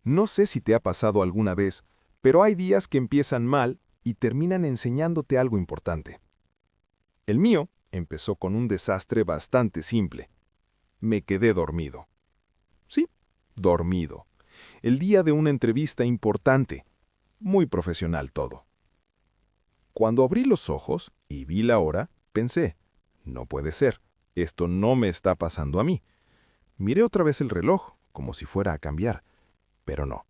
No sé si te ha pasado alguna vez, pero hay días que empiezan mal y terminan enseñándote algo importante. El mío empezó con un desastre bastante simple. Me quedé dormido. Sí, dormido. El día de una entrevista importante. Muy profesional todo. Cuando abrí los ojos y vi la hora, pensé, no puede ser, esto no me está pasando a mí. Miré otra vez el reloj, como si fuera a cambiar, pero no.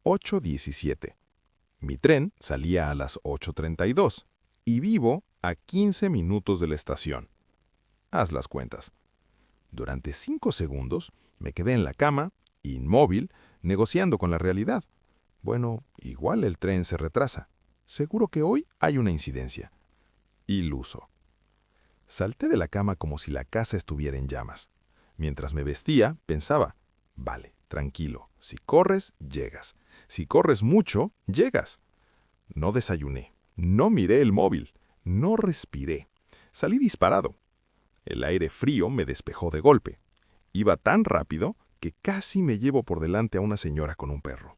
8:17. Mi tren salía a las 8:32 y vivo a 15 minutos de la estación. Haz las cuentas. Durante 5 segundos me quedé en la cama, inmóvil, negociando con la realidad. Bueno, igual el tren se retrasa. Seguro que hoy hay una incidencia. Iluso. Salté de la cama como si la casa estuviera en llamas. Mientras me vestía, pensaba, vale, tranquilo, si corres, llegas. Si corres mucho, llegas. No desayuné, no miré el móvil, no respiré. Salí disparado. El aire frío me despejó de golpe. Iba tan rápido que casi me llevo por delante a una señora con un perro.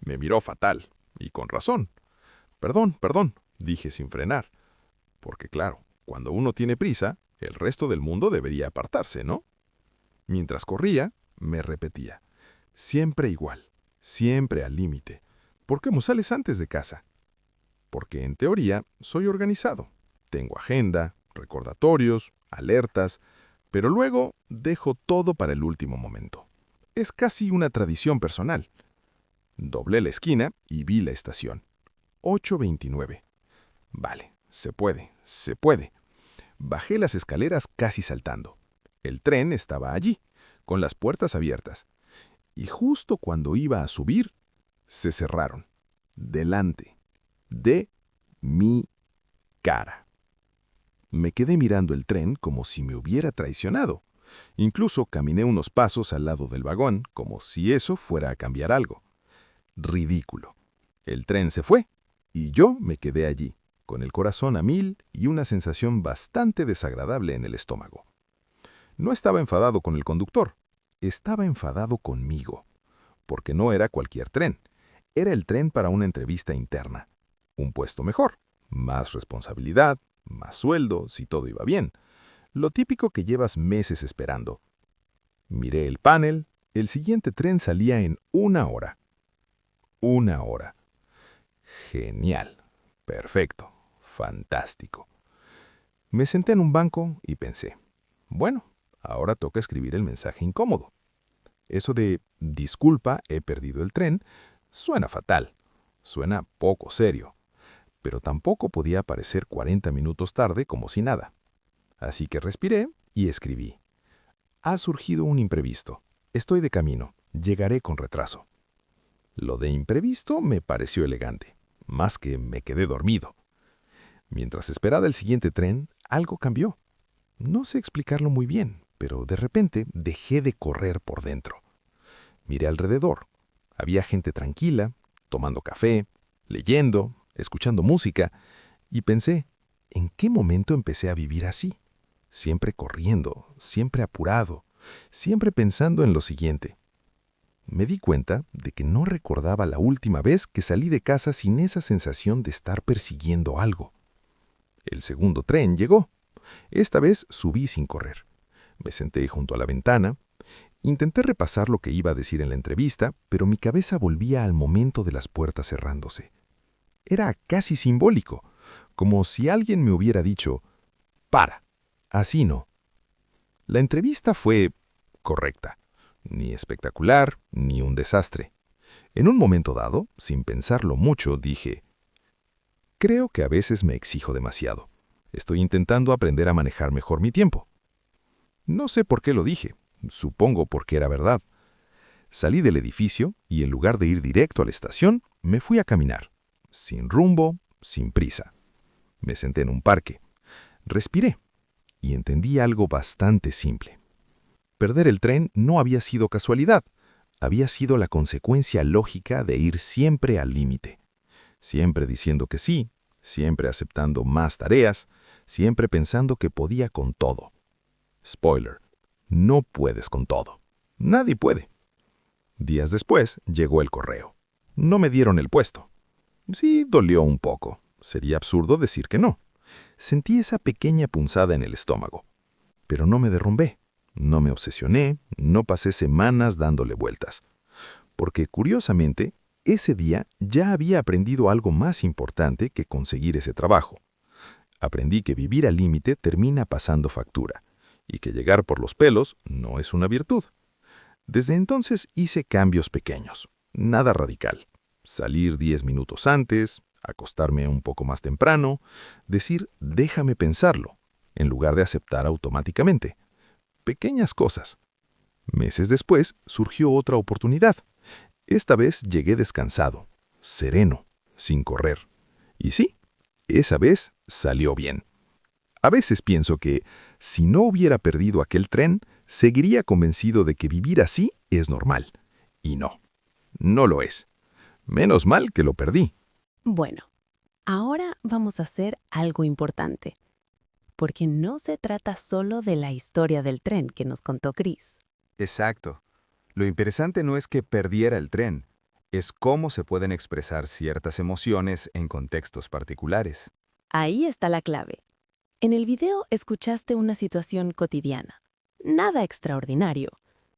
Me miró fatal, y con razón. Perdón, perdón, dije sin frenar. Porque claro, cuando uno tiene prisa, el resto del mundo debería apartarse, ¿no? Mientras corría, me repetía, siempre igual, siempre al límite. ¿Por qué no sales antes de casa? Porque en teoría soy organizado. Tengo agenda, recordatorios, alertas, pero luego dejo todo para el último momento. Es casi una tradición personal. Doblé la esquina y vi la estación. 8:29. Vale, se puede, se puede. Bajé las escaleras casi saltando. El tren estaba allí, con las puertas abiertas. Y justo cuando iba a subir, se cerraron. Delante de mi cara. Me quedé mirando el tren como si me hubiera traicionado. Incluso caminé unos pasos al lado del vagón, como si eso fuera a cambiar algo. Ridículo. El tren se fue, y yo me quedé allí, con el corazón a mil y una sensación bastante desagradable en el estómago. No estaba enfadado con el conductor, estaba enfadado conmigo, porque no era cualquier tren. Era el tren para una entrevista interna. Un puesto mejor, más responsabilidad, más sueldo, si todo iba bien. Lo típico que llevas meses esperando. Miré el panel, el siguiente tren salía en 1 hora. 1 hora. Genial, perfecto, fantástico. Me senté en un banco y pensé, bueno, ahora toca escribir el mensaje incómodo. Eso de disculpa, he perdido el tren, suena fatal, suena poco serio, pero tampoco podía aparecer 40 minutos tarde como si nada. Así que respiré y escribí. Ha surgido un imprevisto. Estoy de camino. Llegaré con retraso. Lo de imprevisto me pareció elegante, más que me quedé dormido. Mientras esperaba el siguiente tren, algo cambió. No sé explicarlo muy bien, pero de repente dejé de correr por dentro. Miré alrededor. Había gente tranquila, tomando café, leyendo, escuchando música, y pensé, ¿en qué momento empecé a vivir así? Siempre corriendo, siempre apurado, siempre pensando en lo siguiente. Me di cuenta de que no recordaba la última vez que salí de casa sin esa sensación de estar persiguiendo algo. El segundo tren llegó. Esta vez subí sin correr. Me senté junto a la ventana. Intenté repasar lo que iba a decir en la entrevista, pero mi cabeza volvía al momento de las puertas cerrándose. Era casi simbólico, como si alguien me hubiera dicho, «Para, así no». La entrevista fue correcta, ni espectacular, ni un desastre. En un momento dado, sin pensarlo mucho, dije, «Creo que a veces me exijo demasiado. Estoy intentando aprender a manejar mejor mi tiempo». No sé por qué lo dije, supongo porque era verdad. Salí del edificio y en lugar de ir directo a la estación, me fui a caminar, sin rumbo, sin prisa. Me senté en un parque, respiré y entendí algo bastante simple. Perder el tren no había sido casualidad, había sido la consecuencia lógica de ir siempre al límite, siempre diciendo que sí, siempre aceptando más tareas, siempre pensando que podía con todo. Spoiler, no puedes con todo. Nadie puede. Días después llegó el correo. No me dieron el puesto. Sí, dolió un poco. Sería absurdo decir que no. Sentí esa pequeña punzada en el estómago. Pero no me derrumbé. No me obsesioné, no pasé semanas dándole vueltas. Porque, curiosamente, ese día ya había aprendido algo más importante que conseguir ese trabajo. Aprendí que vivir al límite termina pasando factura, y que llegar por los pelos no es una virtud. Desde entonces hice cambios pequeños, nada radical. Salir 10 minutos antes, acostarme un poco más temprano, decir déjame pensarlo, en lugar de aceptar automáticamente. Pequeñas cosas. Meses después surgió otra oportunidad. Esta vez llegué descansado, sereno, sin correr. Y sí, esa vez salió bien. A veces pienso que, si no hubiera perdido aquel tren, seguiría convencido de que vivir así es normal. Y no, no lo es. Menos mal que lo perdí. Bueno, ahora vamos a hacer algo importante, porque no se trata solo de la historia del tren que nos contó Chris. Exacto. Lo interesante no es que perdiera el tren, es cómo se pueden expresar ciertas emociones en contextos particulares. Ahí está la clave. En el video escuchaste una situación cotidiana. Nada extraordinario.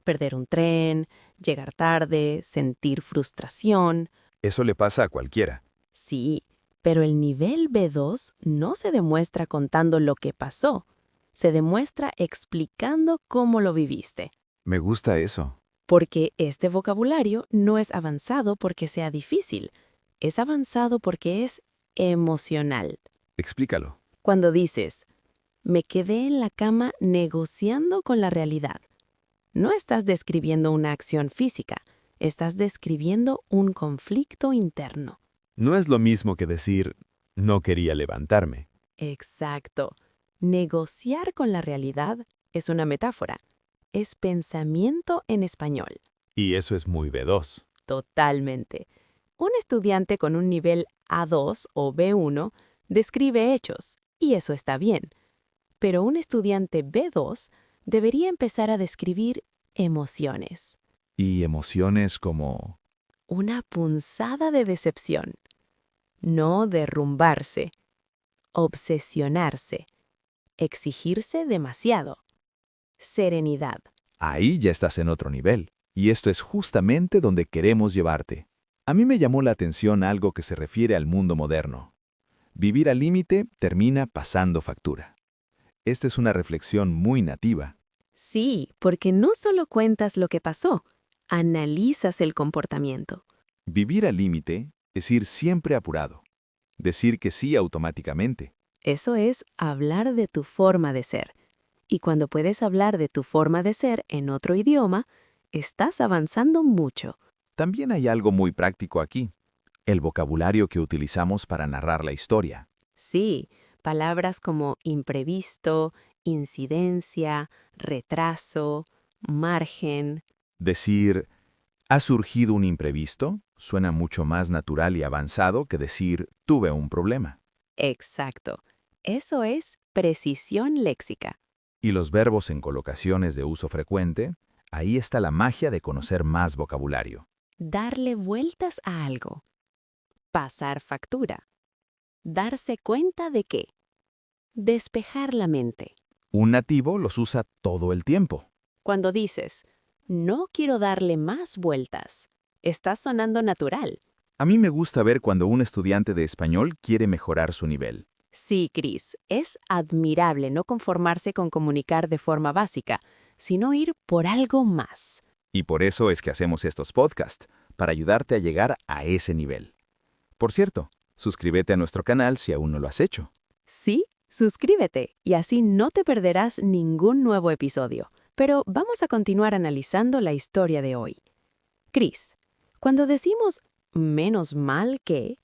Perder un tren, llegar tarde, sentir frustración. Eso le pasa a cualquiera. Sí, pero el nivel B2 no se demuestra contando lo que pasó. Se demuestra explicando cómo lo viviste. Me gusta eso. Porque este vocabulario no es avanzado porque sea difícil. Es avanzado porque es emocional. Explícalo. Cuando dices, me quedé en la cama negociando con la realidad, no estás describiendo una acción física, estás describiendo un conflicto interno. No es lo mismo que decir, no quería levantarme. Exacto. Negociar con la realidad es una metáfora. Es pensamiento en español. Y eso es muy B2. Totalmente. Un estudiante con un nivel A2 o B1 describe hechos, y eso está bien. Pero un estudiante B2 debería empezar a describir emociones. Y emociones como... Una punzada de decepción. No derrumbarse. Obsesionarse. Exigirse demasiado. Serenidad. Ahí ya estás en otro nivel. Y esto es justamente donde queremos llevarte. A mí me llamó la atención algo que se refiere al mundo moderno. Vivir al límite termina pasando factura. Esta es una reflexión muy nativa. Sí, porque no solo cuentas lo que pasó, analizas el comportamiento. Vivir al límite es ir siempre apurado. Decir que sí automáticamente. Eso es hablar de tu forma de ser. Y cuando puedes hablar de tu forma de ser en otro idioma, estás avanzando mucho. También hay algo muy práctico aquí. El vocabulario que utilizamos para narrar la historia. Sí, palabras como imprevisto, incidencia, retraso, margen. Decir, ¿ha surgido un imprevisto? Suena mucho más natural y avanzado que decir, tuve un problema. Exacto. Eso es precisión léxica. Y los verbos en colocaciones de uso frecuente, ahí está la magia de conocer más vocabulario. Darle vueltas a algo. Pasar factura. Darse cuenta de qué. Despejar la mente. Un nativo los usa todo el tiempo. Cuando dices, no quiero darle más vueltas, estás sonando natural. A mí me gusta ver cuando un estudiante de español quiere mejorar su nivel. Sí, Chris, es admirable no conformarse con comunicar de forma básica, sino ir por algo más. Y por eso es que hacemos estos podcasts, para ayudarte a llegar a ese nivel. Por cierto, suscríbete a nuestro canal si aún no lo has hecho. Sí, suscríbete y así no te perderás ningún nuevo episodio. Pero vamos a continuar analizando la historia de hoy. Chris, cuando decimos menos mal que,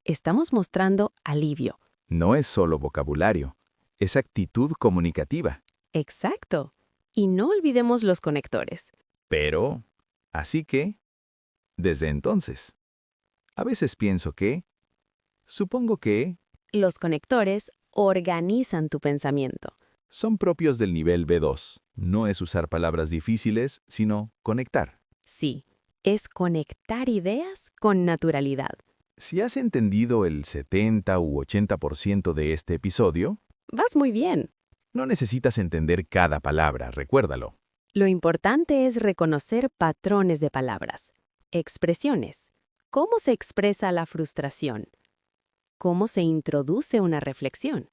estamos mostrando alivio. No es solo vocabulario, es actitud comunicativa. Exacto. Y no olvidemos los conectores. Pero, así que, desde entonces, a veces pienso que, supongo que, Los conectores organizan tu pensamiento. son propios del nivel B2. No es usar palabras difíciles, sino conectar. Sí, Es conectar ideas con naturalidad. Si has entendido el 70 u 80% de este episodio, Vas muy bien. no necesitas entender cada palabra, recuérdalo. Lo importante es reconocer patrones de palabras, expresiones. ¿Cómo se expresa la frustración? ¿Cómo se introduce una reflexión?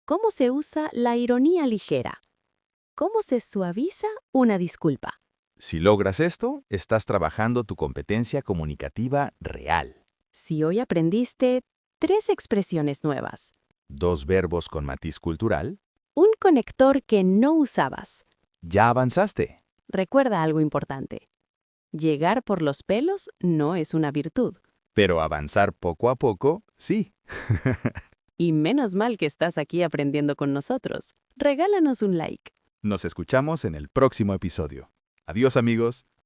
¿Cómo se usa la ironía ligera? ¿Cómo se suaviza una disculpa? Si logras esto, estás trabajando tu competencia comunicativa real. Si hoy aprendiste 3 expresiones nuevas, 2 verbos con matiz cultural, un conector que no usabas, ya avanzaste. recuerda algo importante. Llegar por los pelos no es una virtud. Pero avanzar poco a poco, sí. Y menos mal que estás aquí aprendiendo con nosotros. Regálanos un like. Nos escuchamos en el próximo episodio. Adiós, amigos.